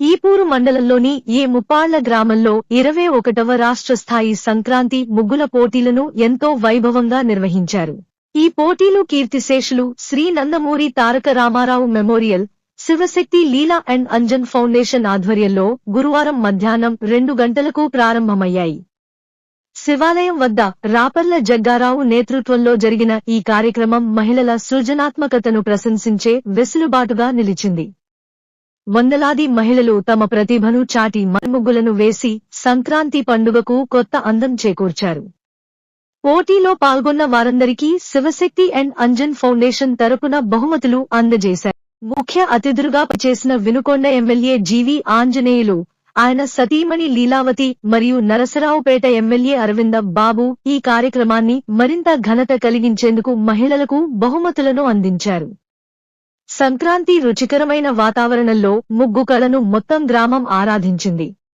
ఈపూరు మండలంలోని ఏ ముప్పాళ్ల గ్రామంలో 21వ రాష్ట్ర స్థాయి సంక్రాంతి ముగ్గుల పోటీలను ఎంతో వైభవంగా నిర్వహించారు. ఈ పోటీలు కీర్తిశేషులు Shri Nandamuri Taraka Rama Rao memorial, Shivashakti Leela and Anjan foundation ఆధ్వర్యంలో గురువారం మధ్యాహ్నం 2 గంటలకు ప్రారంభమయ్యాయి. శివాలయం వద్ద రాపర్ల జగ్గారావు నేతృత్వంలో జరిగిన ఈ కార్యక్రమం మహిళల సృజనాత్మకతను ప్రశంసించే వెసులుబాటుగా నిలిచింది. వందలాది మహిళలు తమ ప్రతిభను చాటి మణిముగ్గులను వేసి సంక్రాంతి పండుగకు కొత్త అందం చేకూర్చారు. పోటీలో పాల్గొన్న వారందరికీ శివశక్తి అండ్ అంజన్ ఫౌండేషన్ తరపున బహుమతులు అందజేశారు. ముఖ్య అతిథులుగా చేసిన వినుకొండ ఎమ్మెల్యే జీవి ఆంజనేయులు, ఆయన సతీమణి లీలావతి మరియు నరసరావుపేట ఎమ్మెల్యే అరవింద బాబు ఈ కార్యక్రమాన్ని మరింత ఘనత కలిగించేందుకు మహిళలకు బహుమతులను అందించారు. సంక్రాంతి రుచికరమైన వాతావరణంలో ముగ్గు కళను మొత్తం గ్రామం ఆరాధించింది.